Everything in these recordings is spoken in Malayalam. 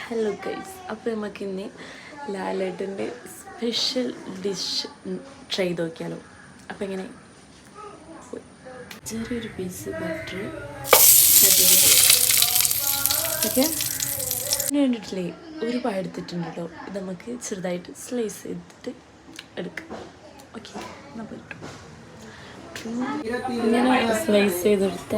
ഹലോ ഗൈസ്, അപ്പോൾ നമുക്ക് ഇന്ന് ലാലേട്ടൻ്റെ സ്പെഷ്യൽ ഡിഷ് ട്രൈ ചെയ്ത് നോക്കിയാലോ. അപ്പോൾ എങ്ങനെ ചെറിയൊരു പീസ് ബട്ടർ ഓക്കെ അതിന് വേണ്ടിയിട്ടില്ലേ ഒരു പഴം എടുത്തിട്ടുണ്ട് കേട്ടോ. ഇത് നമുക്ക് ചെറുതായിട്ട് സ്ലൈസ് ചെയ്തിട്ട് എടുക്കാം. ഓക്കെ എന്നാൽ പറ്റും ഇങ്ങനെ സ്ലൈസ് ചെയ്തെടുത്ത്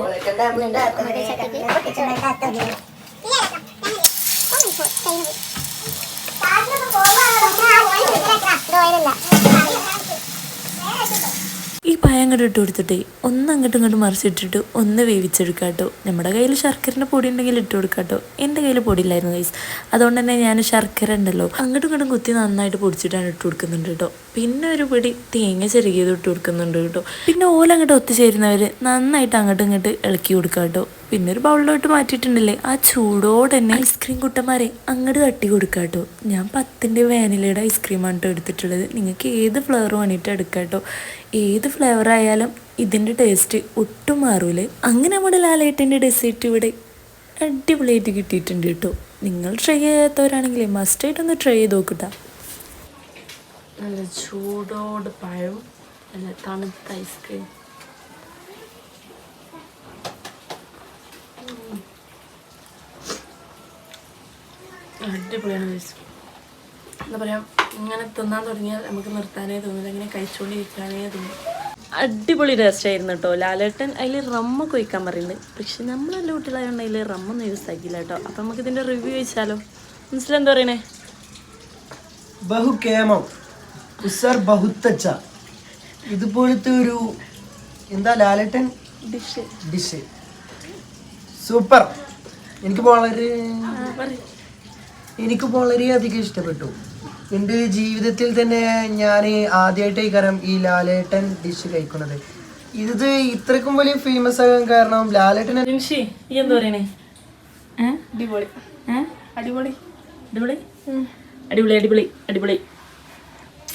ഈ പഴം അങ്ങോട്ട് ഇട്ട് കൊടുത്തിട്ടേ ഒന്ന് അങ്ങോട്ടും ഇങ്ങോട്ടും മറിച്ചിട്ടിട്ട് ഒന്ന് വേവിച്ചെടുക്കാം കേട്ടോ. നമ്മുടെ കയ്യിൽ ശർക്കരൻ്റെ പൊടി ഉണ്ടെങ്കിൽ ഇട്ട് കൊടുക്കാം കേട്ടോ. എൻ്റെ കയ്യിൽ പൊടിയില്ലായിരുന്നു ഗൈസ്, അതുകൊണ്ട് തന്നെ ഞാൻ ശർക്കര ഉണ്ടല്ലോ അങ്ങോട്ടും ഇങ്ങോട്ടും കുത്തി നന്നായിട്ട് പൊടിച്ചിട്ടാണ് ഇട്ട് കൊടുക്കുന്നുണ്ട് കേട്ടോ. പിന്നെ ഒരു പിടി തേങ്ങ ചെറുകിയത് ഇട്ട് കൊടുക്കുന്നുണ്ട് കേട്ടോ. പിന്നെ ഓല അങ്ങോട്ട് ഒത്തുചേരുന്നവർ നന്നായിട്ട് അങ്ങോട്ടും ഇങ്ങോട്ട് ഇളക്കി കൊടുക്കാം കേട്ടോ. പിന്നെ ഒരു ബൗളിലോട്ട് മാറ്റിയിട്ടുണ്ടല്ലേ, ആ ചൂടോടെ തന്നെ ഐസ്ക്രീം കുട്ടന്മാരെ അങ്ങോട്ട് തട്ടി കൊടുക്കാം കേട്ടോ. ഞാൻ 10ൻ്റെ വാനിലയുടെ ഐസ്ക്രീമാണ് കേട്ടോ എടുത്തിട്ടുള്ളത്. നിങ്ങൾക്ക് ഏത് ഫ്ലേവർ വേണ്ടിയിട്ട് എടുക്കാം കേട്ടോ. ഏത് ഫ്ലേവർ ആയാലും ഇതിൻ്റെ ടേസ്റ്റ് ഒട്ടും മാറൂലേ. അങ്ങനെ നമ്മുടെ ലാലേട്ടൻ്റെ ഡെസേർട്ട് ഇവിടെ അടിപൊളിയായിട്ട് കിട്ടിയിട്ടുണ്ട് കേട്ടോ. നിങ്ങൾ ട്രൈ ചെയ്യാത്തവരാണെങ്കിൽ മസ്റ്റായിട്ടൊന്ന് ട്രൈ ചെയ്ത് നോക്കട്ടാ. നല്ല ചൂടോട് പഴം, നല്ല തണുത്ത ഐസ്ക്രീം. അടിപൊളിയാണ് ഗൈസ്. എന്താ പറയുക, ഇങ്ങനെ തിന്നാൻ തുടങ്ങിയാൽ നമുക്ക് നിർത്താനേ തോന്നില്ല, ഇങ്ങനെ കഴിച്ചുകൊണ്ടിരിക്കാനേ തോന്നും. അടിപൊളി ടേസ്റ്റ് ആയിരുന്നു കേട്ടോ. ലാലേട്ടൻ അതിൽ റമ്മൊക്കെ ഒഴിക്കാൻ പറയുന്നുണ്ട്, പക്ഷെ നമ്മളെല്ലാം കുട്ടികളായതുകൊണ്ട് അതിൽ റമ്മൊന്നും യൂസ് ആക്കിയില്ല കേട്ടോ. അപ്പം നമുക്ക് ഇതിൻ്റെ റിവ്യൂ ചോദിച്ചാലോ. മനസ്സിലെന്താ പറയണേ? ബഹുകേമം ഉസർ ബഹുത്തച്ച ഇതുപോലത്തെ ഒരു എന്താ ലാലേട്ടൻ ഡിഷ് സൂപ്പർ. എനിക്ക് വളരെയധികം ഇഷ്ടപ്പെട്ടു. എൻ്റെ ജീവിതത്തിൽ തന്നെ ഞാൻ ആദ്യമായിട്ടായി കാരണം ഈ ലാലേട്ടൻ ഡിഷ് കഴിക്കുന്നത്. ഇത് ഇത്രക്കും വലിയ ഫേമസ് ആകാൻ കാരണം ലാലേട്ടൻ. എന്താ പറയണേ? അടിപൊളി അടിപൊളി അടിപൊളി അടിപൊളി അടിപൊളി അടിപൊളി.